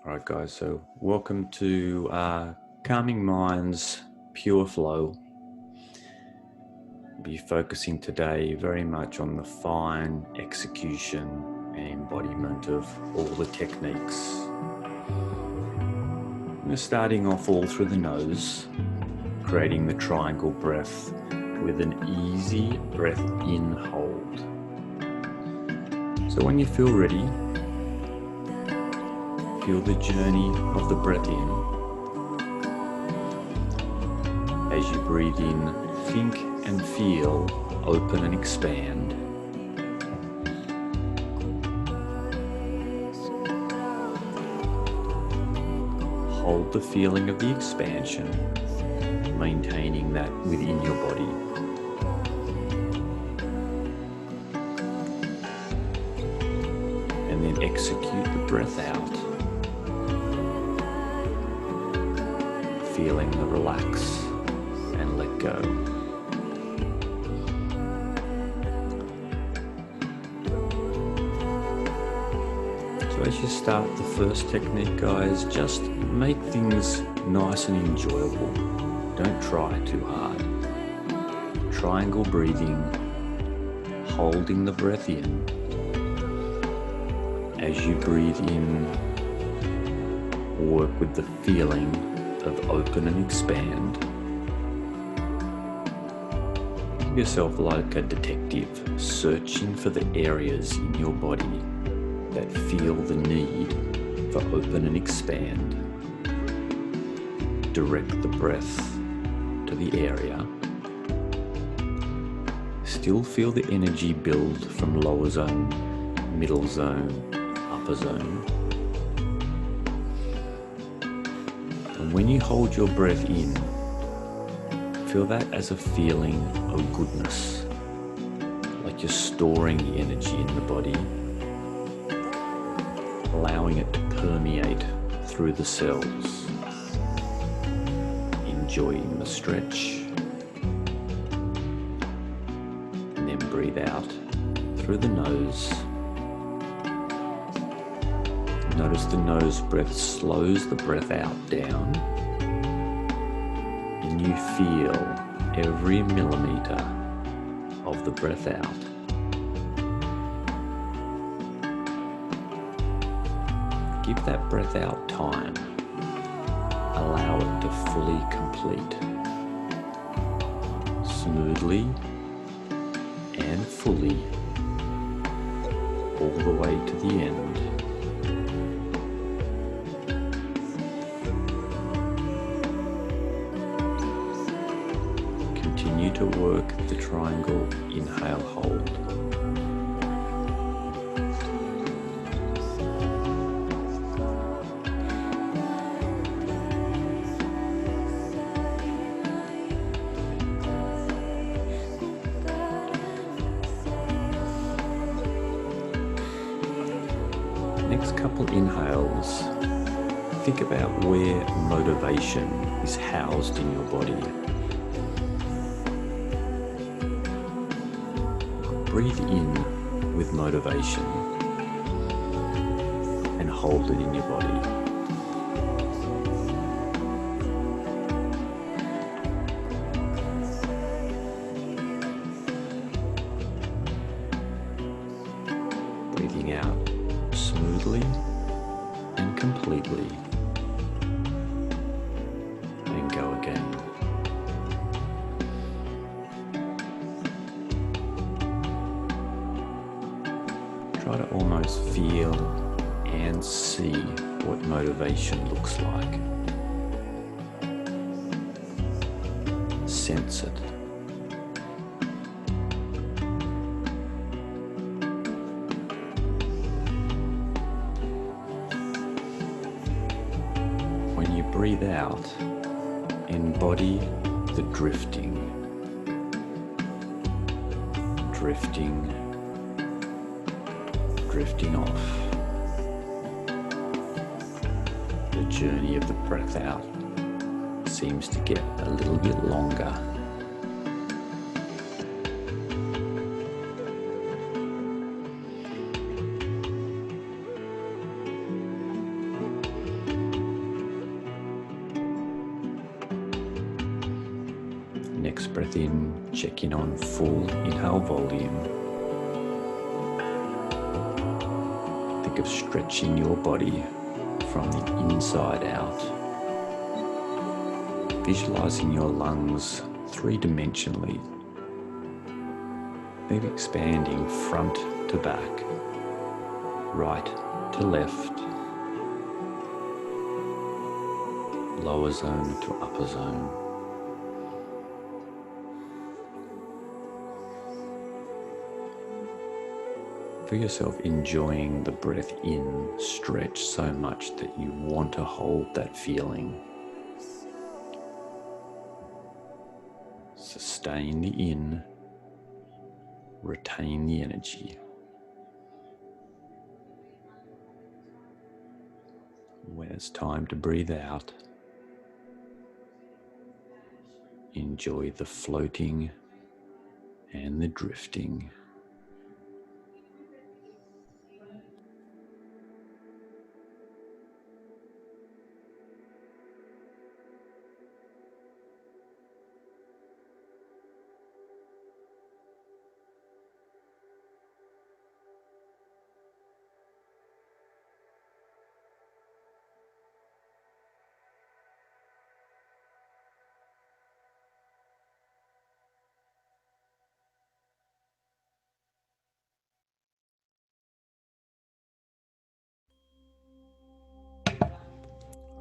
Alright guys, so welcome to Calming Minds Pure Flow. Be focusing today very much on the fine execution and embodiment of all the techniques. We're starting off all through the nose, creating the triangle breath with an easy breath in hold. So when you feel ready, feel the journey of the breath in. As you breathe in, think and feel open and expand. Hold the feeling of the expansion, maintaining that within your body. And then execute the breath out. Feeling the relax and let go. So as you start the first technique, guys, just make things nice and enjoyable. Don't try too hard. Triangle breathing, holding the breath in. As you breathe in, work with the feeling of open and expand. Give yourself like a detective searching for the areas in your body that feel the need for open and expand. Direct the breath to the area. Still feel the energy build from lower zone, middle zone, upper zone. When you hold your breath in, feel that as a feeling of goodness, like you're storing the energy in the body, allowing it to permeate through the cells, enjoying the stretch, and then breathe out through the nose. Notice the nose breath slows the breath out down, and you feel every millimeter of the breath out. Give that breath out time. Allow it to fully complete. Smoothly and fully, all the way to the end. Continue to work the triangle inhale hold. Next couple inhales, think about where motivation is housed in your body. Breathe in with motivation and hold it in your body. Breathing out smoothly and completely. And go again. Try to almost feel and see what motivation looks like. Sense it. When you breathe out, embody the drifting. Drifting. Drifting off. The journey of the breath out seems to get a little bit longer. Next breath in, check in on full inhale volume. Think of stretching your body from the inside out. Visualizing your lungs three-dimensionally. Maybe expanding front to back, right to left, lower zone to upper zone. Feel yourself enjoying the breath in stretch so much that you want to hold that feeling. Sustain the in, retain the energy. When it's time to breathe out, enjoy the floating and the drifting.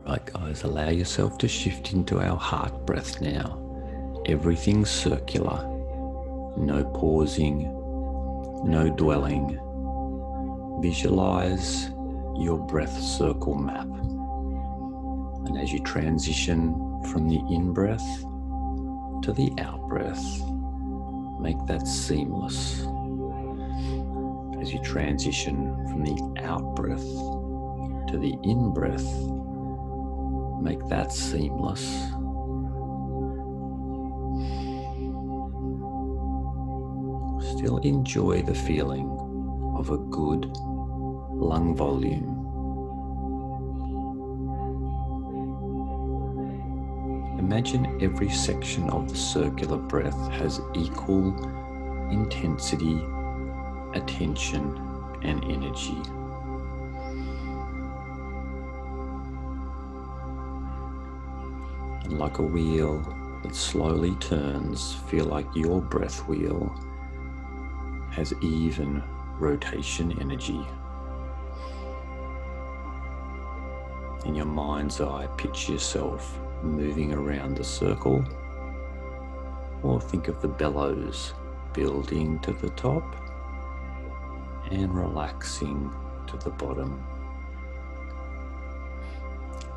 Right guys, allow yourself to shift into our heart breath now. Everything's circular. No pausing, no dwelling. Visualize your breath circle map. And as you transition from the in-breath to the out-breath, make that seamless. As you transition from the out-breath to the in-breath, make that seamless. Still enjoy the feeling of a good lung volume. Imagine every section of the circular breath has equal intensity, attention, and energy. And like a wheel that slowly turns, feel like your breath wheel has even rotation energy. In your mind's eye, picture yourself moving around the circle, or think of the bellows building to the top and relaxing to the bottom.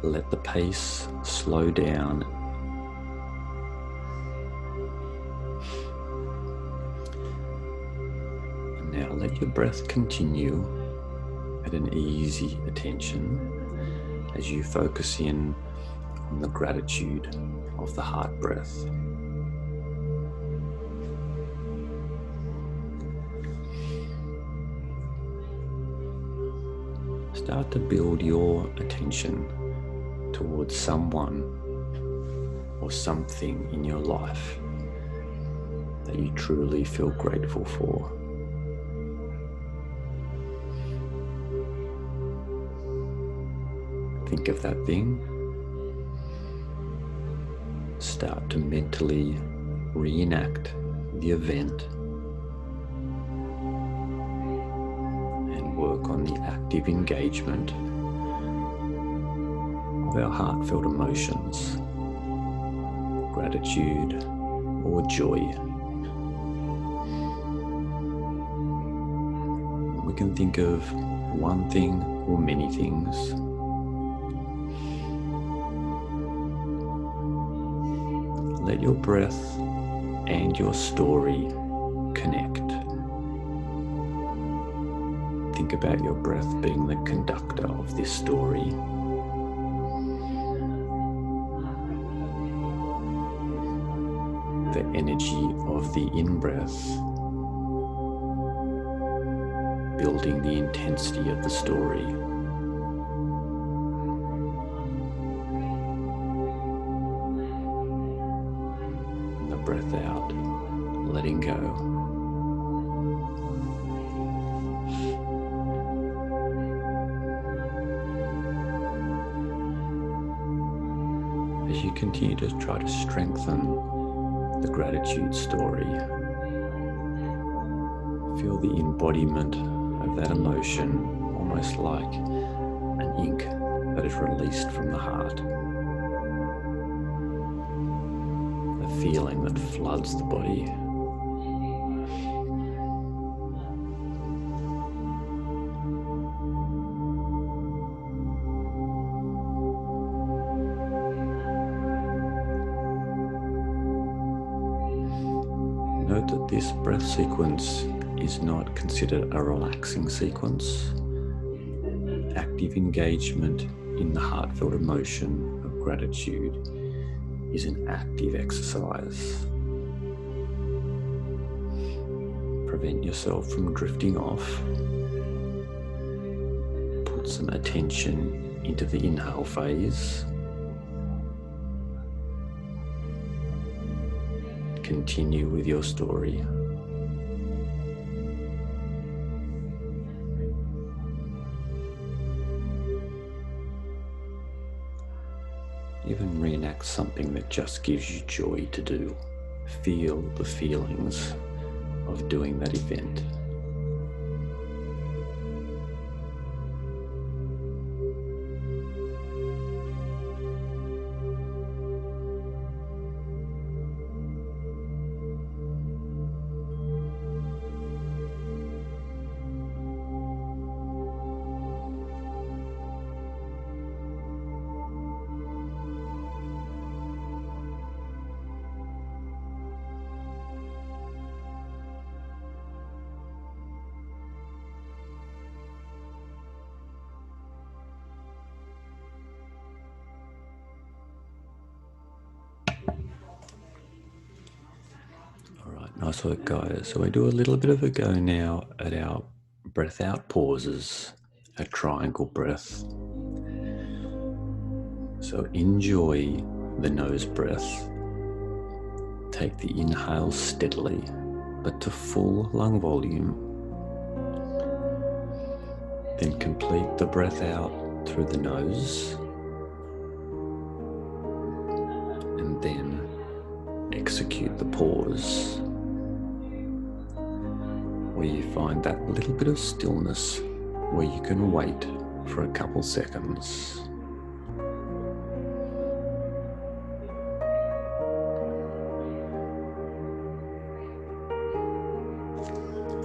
Let the pace slow down. And now let your breath continue at an easy attention as you focus in on the gratitude of the heart breath. Start to build your attention towards someone or something in your life that you truly feel grateful for. Think of that thing. Start to mentally reenact the event and work on the active engagement of our heartfelt emotions, gratitude or joy. We can think of one thing or many things. Let your breath and your story connect. Think about your breath being the conductor of this story. The energy of the in-breath building the intensity of the story. And the breath out you continue to try to strengthen the gratitude story, feel the embodiment of that emotion, almost like an ink that is released from the heart. A feeling that floods the body. Note that this breath sequence is not considered a relaxing sequence. Active engagement in the heartfelt emotion of gratitude is an active exercise. Prevent yourself from drifting off. Put some attention into the inhale phase. Continue with your story. Even reenact something that just gives you joy to do. Feel the feelings of doing that event. Nice work, guys. So we do a little bit of a go now at our breath out pauses, a triangle breath. So enjoy the nose breath. Take the inhale steadily, but to full lung volume. Then complete the breath out through the nose. And then execute the pause, where you find that little bit of stillness where you can wait for a couple seconds.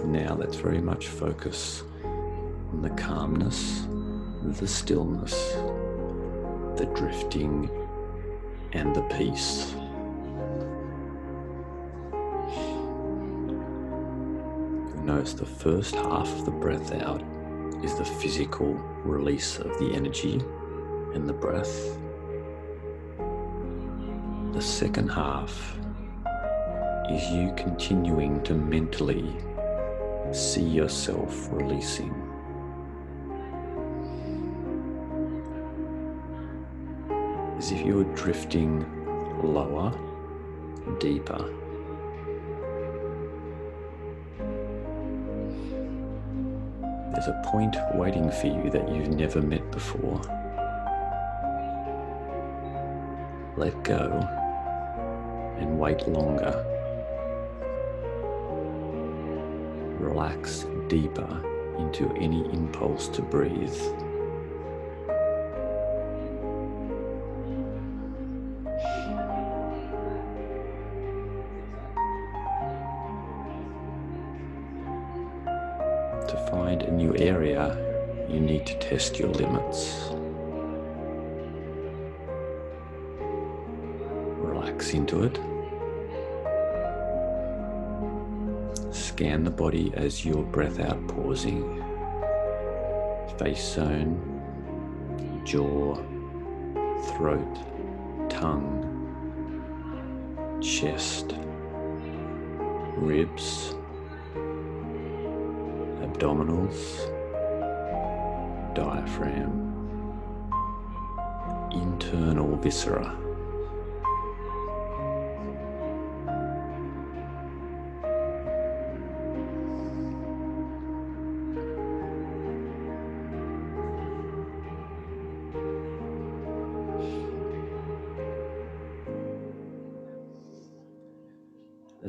Now let's very much focus on the calmness, the stillness, the drifting, and the peace. Notice the first half of the breath out is the physical release of the energy and the breath. The second half is you continuing to mentally see yourself releasing. As if you were drifting lower, deeper. There's a point waiting for you that you've never met before. Let go and wait longer. Relax deeper into any impulse to breathe. To find a new area, you need to test your limits. Relax into it. Scan the body as your breath out pausing. Face zone, jaw, throat, tongue, chest, ribs, abdominals, diaphragm, internal viscera.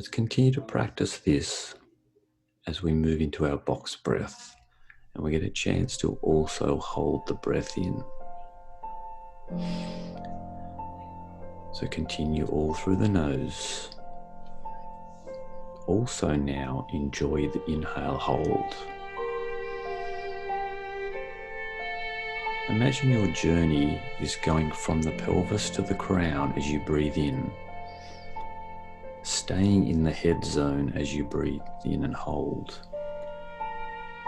Let's continue to practice this as we move into our box breath, and we get a chance to also hold the breath in. So continue all through the nose. Also now enjoy the inhale hold. Imagine your journey is going from the pelvis to the crown as you breathe in, staying in the head zone as you breathe in and hold,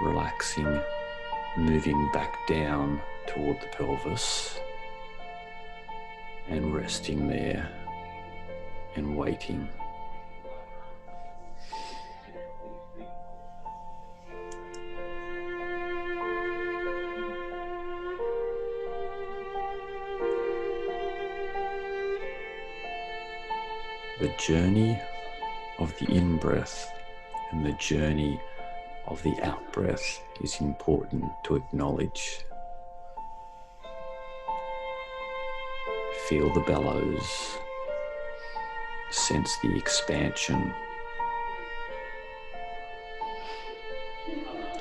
relaxing, moving back down toward the pelvis and resting there and waiting. The journey of the in-breath and the journey of the out-breath is important to acknowledge. Feel the bellows, sense the expansion.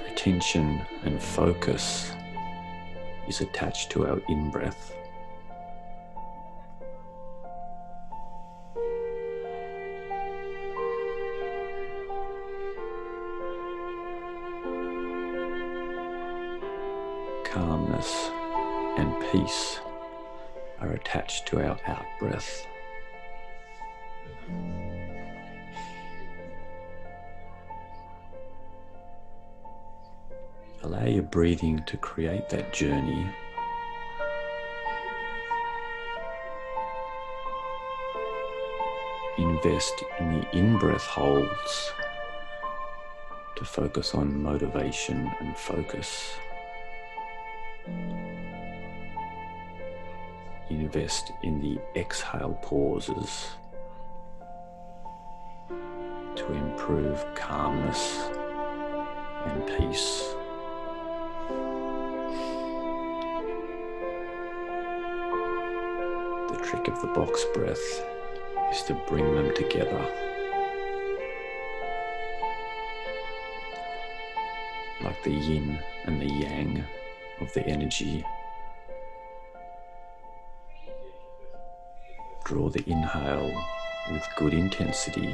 Attention and focus is attached to our in-breath. Calmness and peace are attached to our out-breath. Allow your breathing to create that journey. Invest in the in-breath holds to focus on motivation and focus. Invest in the exhale pauses to improve calmness and peace. The trick of the box breath is to bring them together. Like the yin and the yang of the energy. Draw the inhale with good intensity,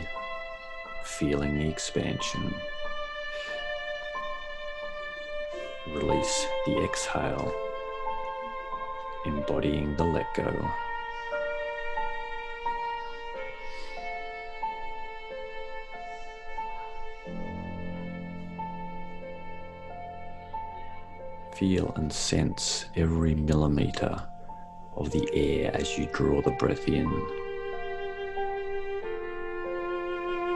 feeling the expansion. Release the exhale, embodying the let go. Feel and sense every millimeter of the air as you draw the breath in.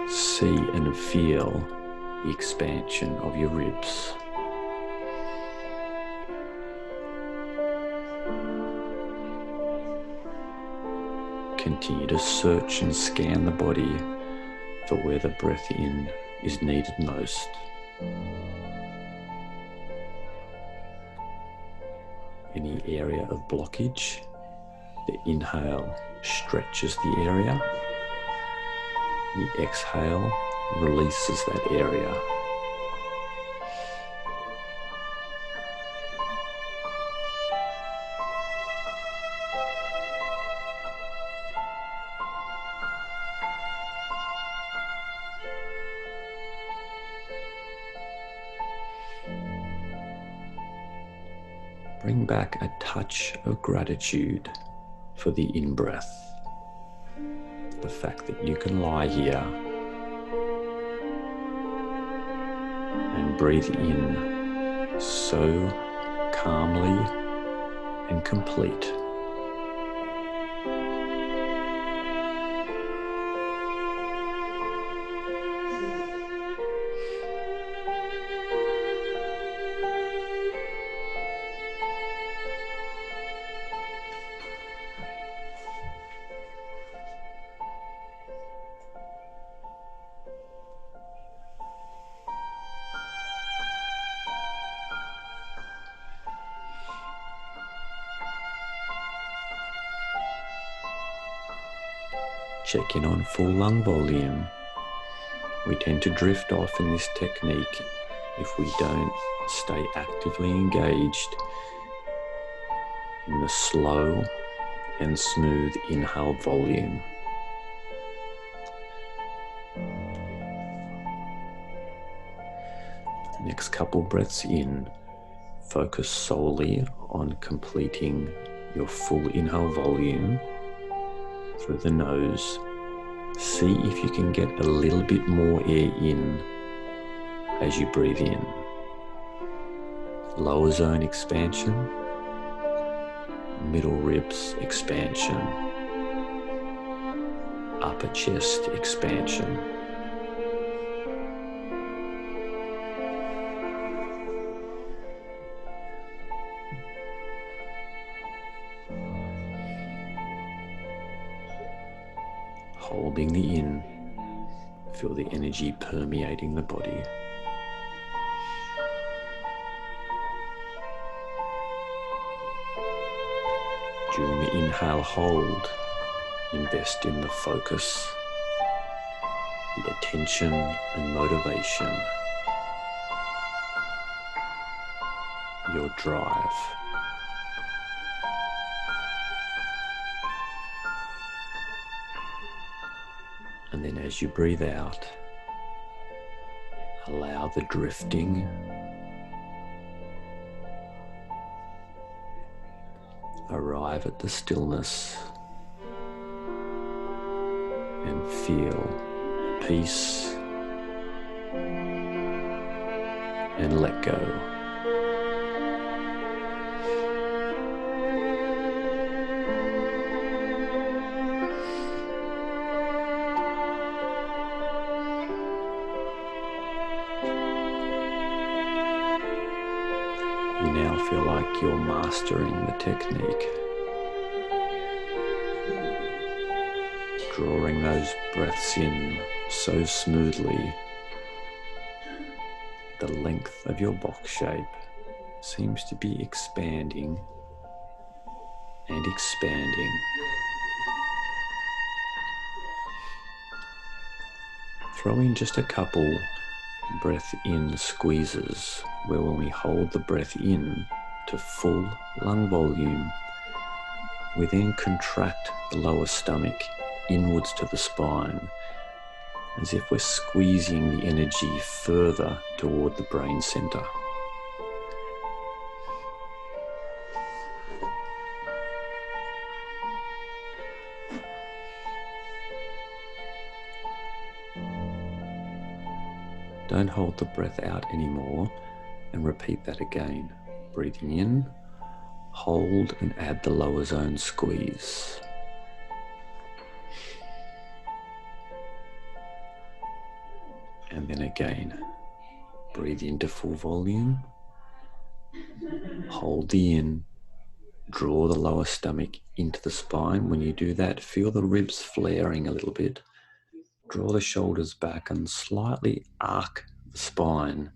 See and feel the expansion of your ribs. Continue to search and scan the body for where the breath in is needed most. Any area of blockage, the inhale stretches the area, the exhale releases that area. Bring back a touch of gratitude for the in-breath. The fact that you can lie here and breathe in so calmly and complete. Check in on full lung volume We tend to drift off in this technique if we don't stay actively engaged in the slow and smooth inhale volume. Next couple breaths in, focus solely on completing your full inhale volume through the nose. See if you can get a little bit more air in as you breathe in. Lower zone expansion, middle ribs expansion, upper chest expansion. Holding the in, feel the energy permeating the body. During the inhale hold, invest in the focus, the attention and motivation, your drive. And then as you breathe out, allow the drifting, arrive at the stillness, and feel peace and let go. You now feel like you're mastering the technique. Drawing those breaths in so smoothly, the length of your box shape seems to be expanding and expanding. Throw in just a couple breath in squeezes where when we hold the breath in to full lung volume, we then contract the lower stomach inwards to the spine, as if we're squeezing the energy further toward the brain center. Don't hold the breath out anymore and repeat that again. Breathing in, hold and add the lower zone squeeze. And then again, breathe into full volume, hold the in, draw the lower stomach into the spine. When you do that, feel the ribs flaring a little bit. Draw the shoulders back and slightly arc the spine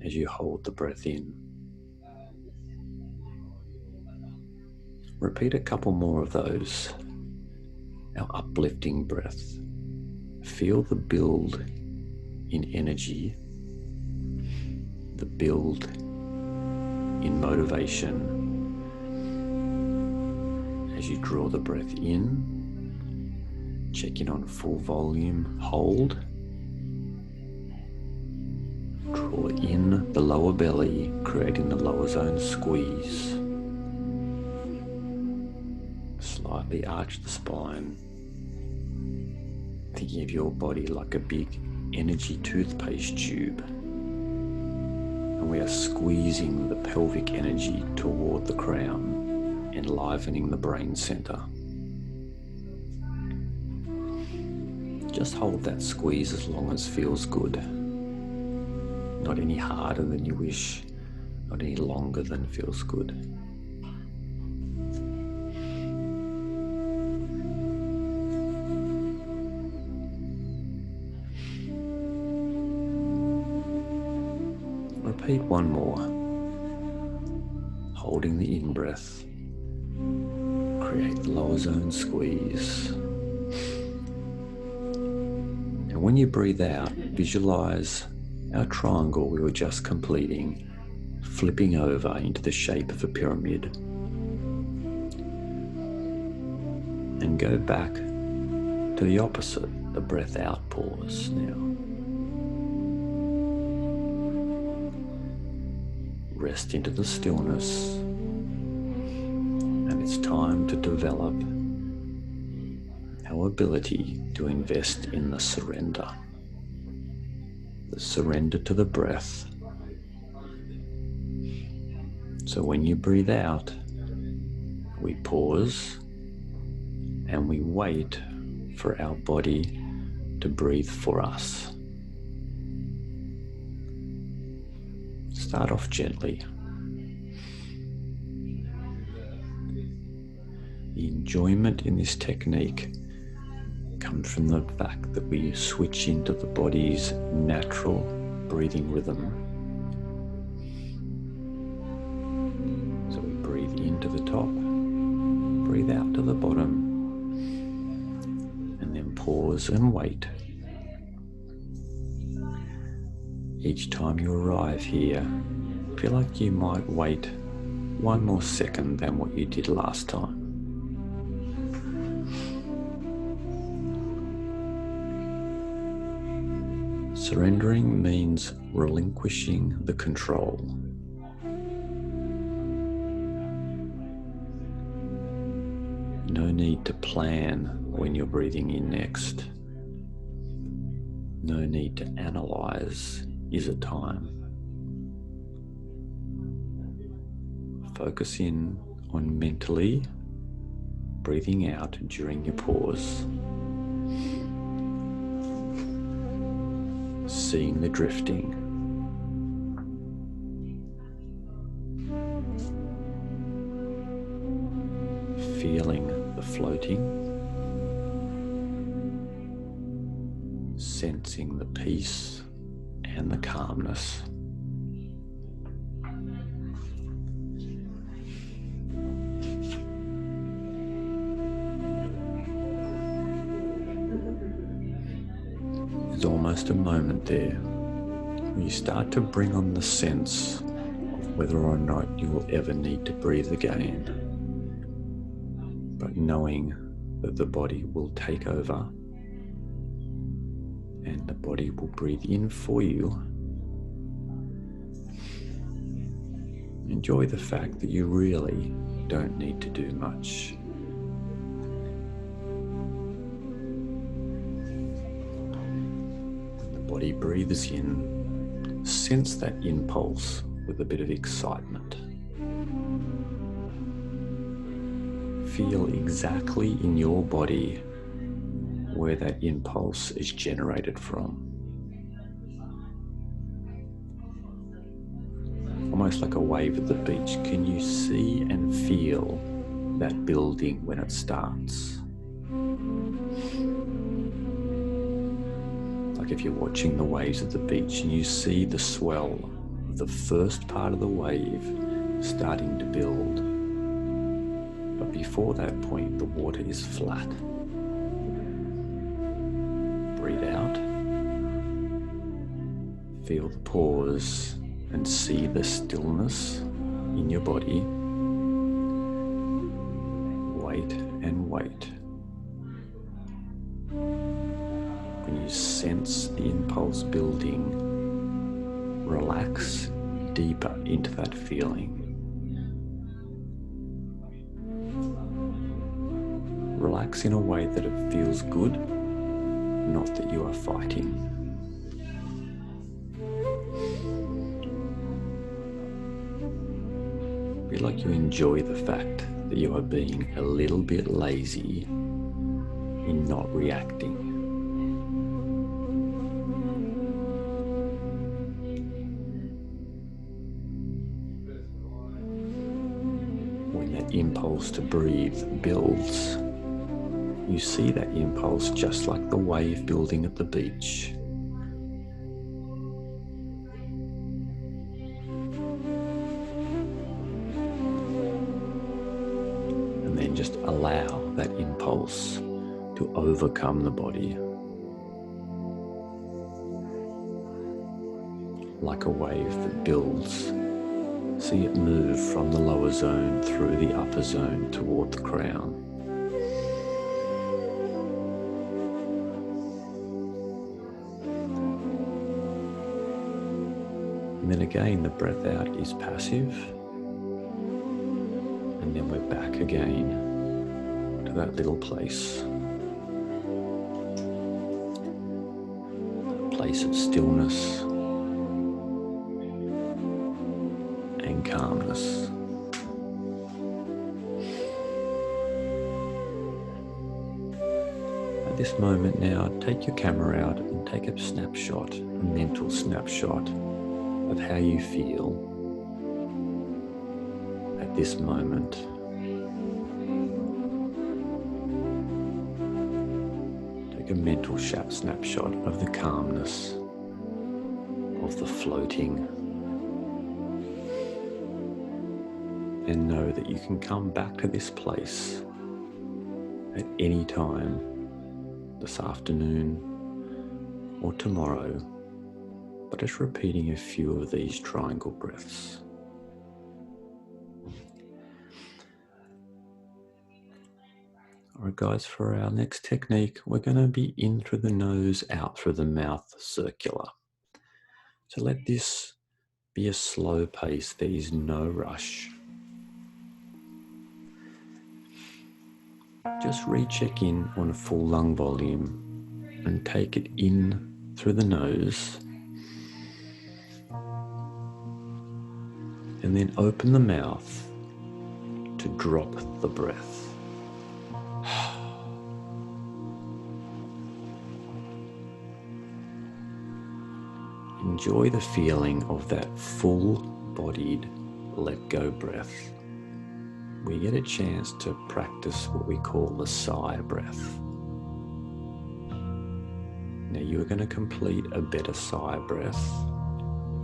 as you hold the breath in. Repeat a couple more of those. Our uplifting breath. Feel the build in energy, the build in motivation as you draw the breath in. Check in on full volume, hold. Draw in the lower belly, creating the lower zone squeeze. Slightly arch the spine, thinking of your body like a big energy toothpaste tube. And we are squeezing the pelvic energy toward the crown, enlivening the brain center. Just hold that squeeze as long as feels good. Not any harder than you wish, not any longer than feels good. Repeat one more. Holding the in-breath, create the lower zone squeeze. And when you breathe out, visualize our triangle we were just completing flipping over into the shape of a pyramid. And go back to the opposite, the breath out pause now. Rest into the stillness, and it's time to develop our ability to invest in the surrender to the breath. So when you breathe out, we pause and we wait for our body to breathe for us. Start off gently. The enjoyment in this technique comes from the fact that we switch into the body's natural breathing rhythm. So we breathe into the top, breathe out to the bottom, and then pause and wait. Each time you arrive here, feel like you might wait one more second than what you did last time. Surrendering means relinquishing the control. No need to plan when you're breathing in next. No need to analyze, is it time? Focus in on mentally breathing out during your pause. Seeing the drifting. Feeling the floating. Sensing the peace and the calmness. There's almost a moment there where you start to bring on the sense of whether or not you will ever need to breathe again, but knowing that the body will take over and the body will breathe in for you. Enjoy the fact that you really don't need to do much. Body breathes in, sense that impulse with a bit of excitement. Feel exactly in your body where that impulse is generated from. Almost like a wave at the beach. Can you see and feel that building when it starts? Like if you're watching the waves at the beach and you see the swell of the first part of the wave starting to build. But before that point, the water is flat. Breathe out. Feel the pause and see the stillness in your body. Wait and wait. When you sense the impulse building, relax deeper into that feeling. Relax in a way that it feels good, not that you are fighting. Feel like you enjoy the fact that you are being a little bit lazy in not reacting. When that impulse to breathe builds, you see that impulse just like the wave building at the beach. And then just allow that impulse to overcome the body. like a wave that builds. See it move from the lower zone through the upper zone toward the crown. And then again, the breath out is passive. And then we're back again to that little place. That place of stillness and calmness. At this moment now, take your camera out and take a snapshot, a mental snapshot of how you feel at this moment. Take a mental snapshot of the calmness, of the floating, and know that you can come back to this place at any time, this afternoon or tomorrow, but just repeating a few of these triangle breaths. All right, guys, for our next technique, we're going to be in through the nose, out through the mouth, circular. So let this be a slow pace. There is no rush. Just recheck in on a full lung volume and take it in through the nose. And then open the mouth to drop the breath. Enjoy the feeling of that full-bodied let-go breath. We get a chance to practice what we call the sigh breath. Now you're going to complete a better sigh breath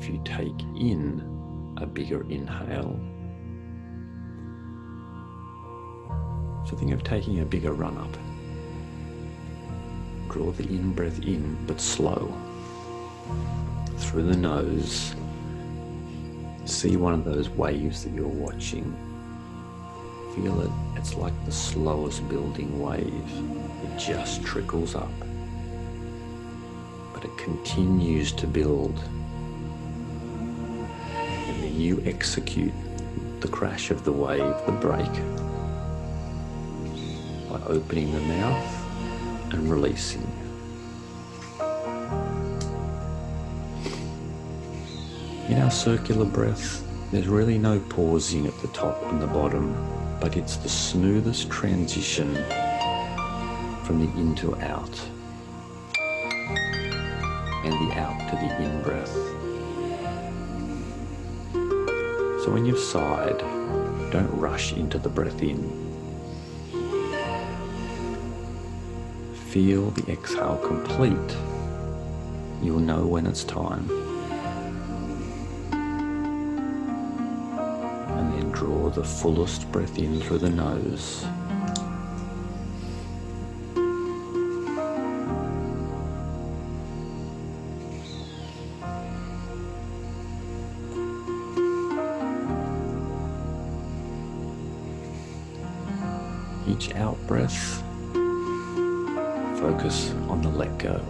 if you take in a bigger inhale. So think of taking a bigger run up. Draw the in-breath in, but slow. Through the nose. See one of those waves that you're watching. Feel it, it's like the slowest building wave. It just trickles up. But it continues to build. And then you execute the crash of the wave, the break, by opening the mouth and releasing. In our circular breath, there's really no pausing at the top and the bottom, but it's the smoothest transition from the in to out, and the out to the in breath. So when you've sighed, don't rush into the breath in. Feel the exhale complete. You'll know when it's time. Draw the fullest breath in through the nose. Each out breath, focus on the let go.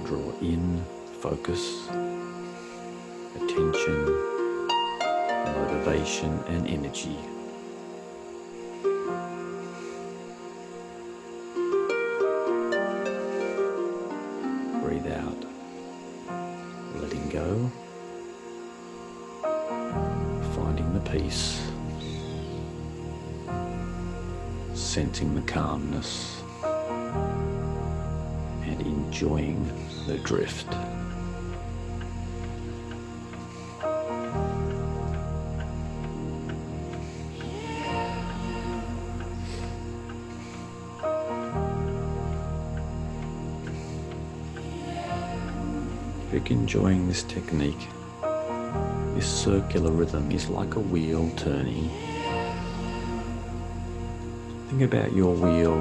Draw in, focus, attention, motivation, and energy. Breathe out, letting go, finding the peace, sensing the calmness, and enjoying the drift. If you're enjoying this technique, This circular rhythm is like a wheel turning. Think about your wheel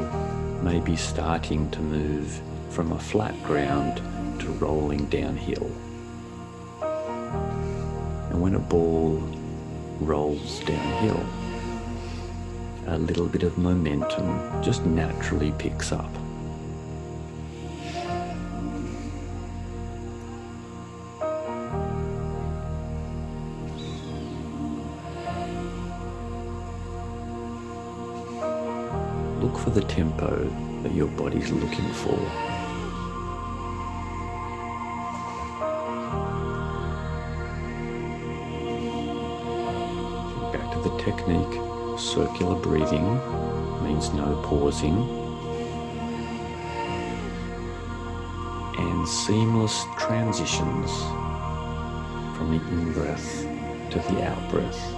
maybe starting to move from a flat ground to rolling downhill. And when a ball rolls downhill, a little bit of momentum just naturally picks up. Look for the tempo that your body's looking for. Back to the technique. Circular breathing means no pausing, and seamless transitions from the in-breath to the out-breath.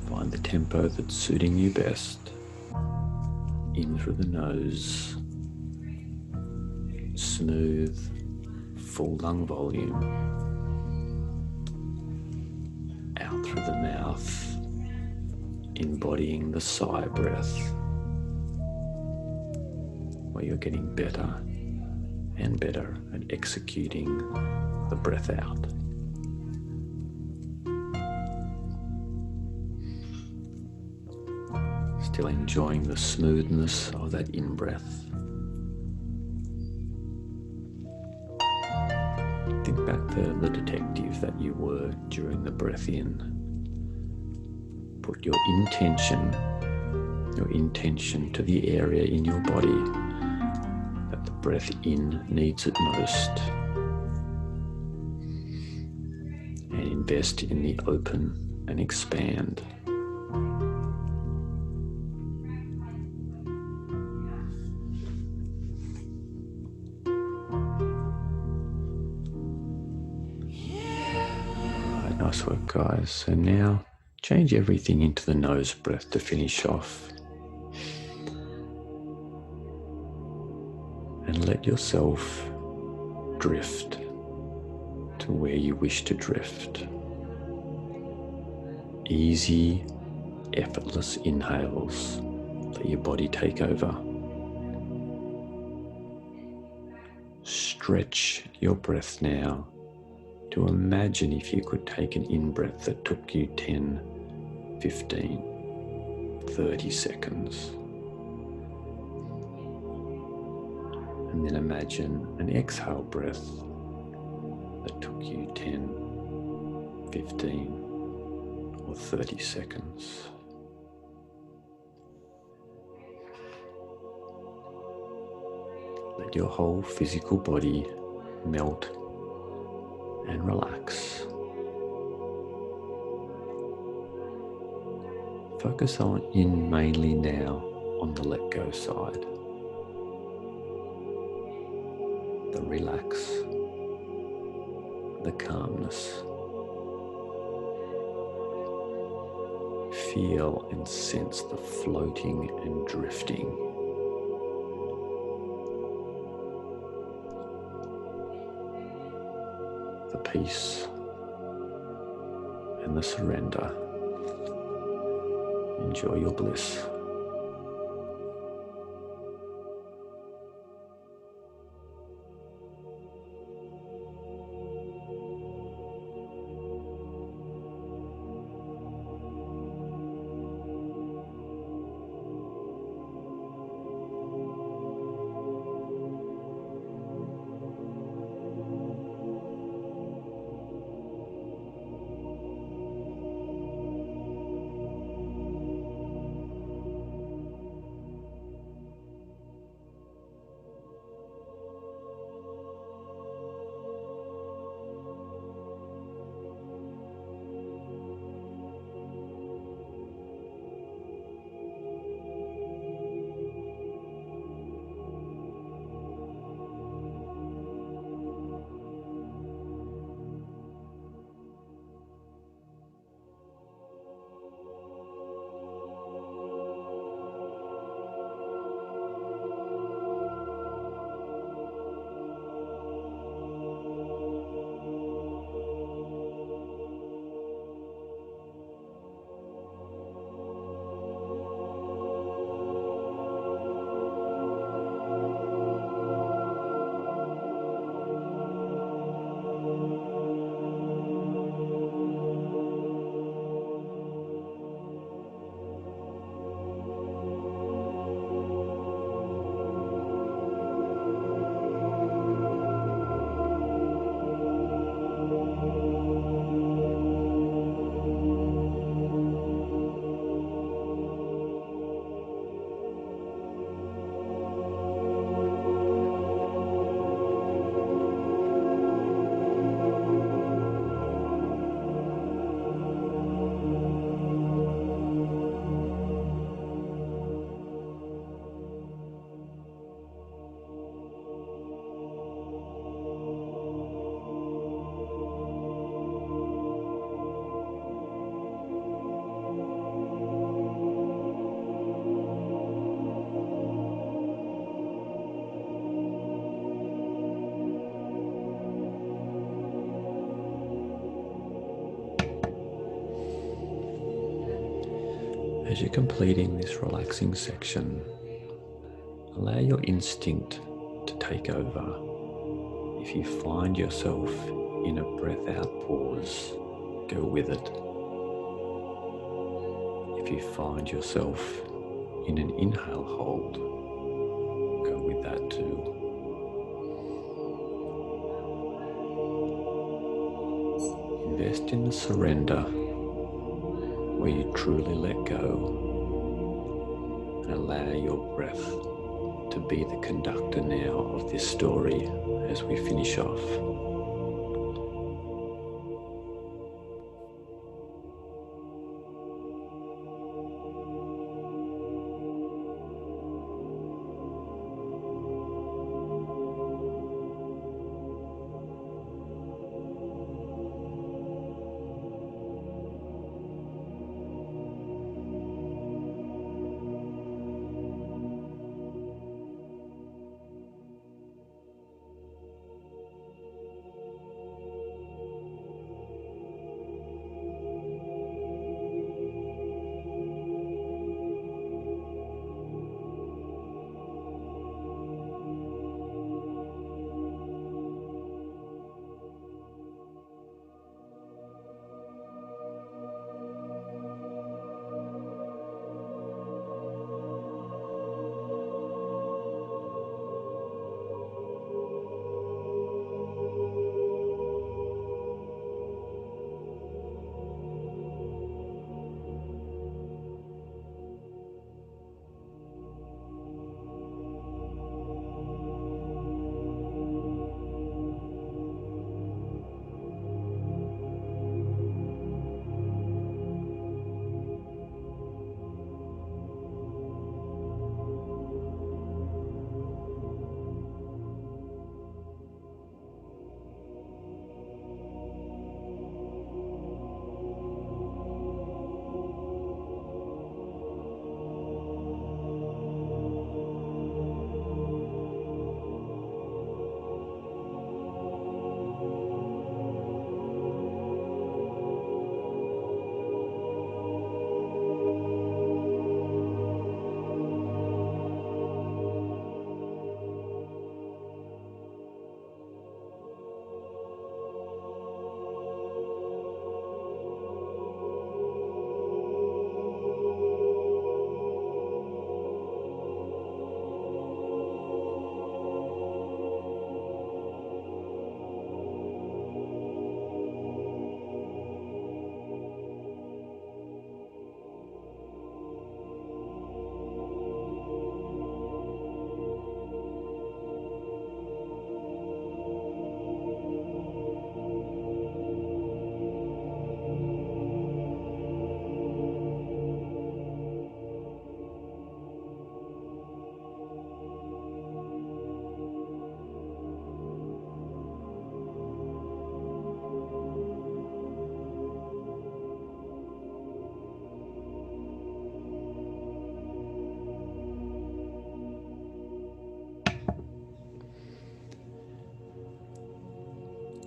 Find the tempo that's suiting you best. In through the nose, smooth, full lung volume. Out through the mouth, embodying the sigh breath, where you're getting better and better at executing the breath out. Still enjoying the smoothness of that in-breath. Think back to the detective that you were during the breath in. Put your intention to the area in your body that the breath in needs it most. And invest in the open and expand. Nice work, guys. So now change everything into the nose breath to finish off. And let yourself drift to where you wish to drift. Easy, effortless inhales. Let your body take over. Stretch your breath now to imagine if you could take an in-breath that took you 10, 15, 30 seconds. And then imagine an exhale breath that took you 10, 15, or 30 seconds. Let your whole physical body melt and relax. Focus in mainly now on the let go side. The relax, the calmness. Feel and sense the floating and drifting. The peace and the surrender. Enjoy your bliss. as you're completing this relaxing section, allow your instinct to take over. If you find yourself in a breath out pause, go with it. If you find yourself in an inhale hold, go with that too. Invest in the surrender where you truly let go and allow your breath to be the conductor now of this story as we finish off.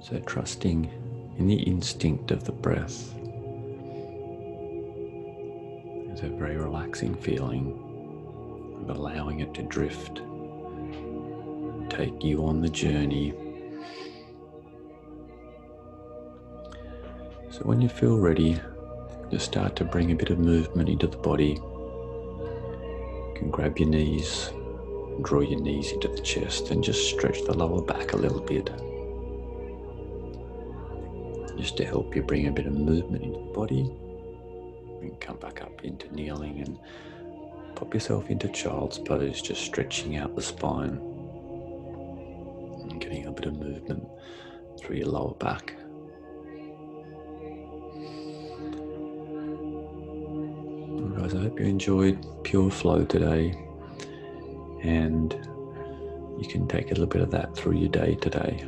So trusting in the instinct of the breath is a very relaxing feeling of allowing it to drift, take you on the journey. So when you feel ready, just start to bring a bit of movement into the body. You can grab your knees, draw your knees into the chest and just stretch the lower back a little bit. Just to help you bring a bit of movement into the body. You can come back up into kneeling and pop yourself into child's pose, just stretching out the spine and getting a bit of movement through your lower back. Well, guys, I hope you enjoyed Pure Flow today, and you can take a little bit of that through your day today.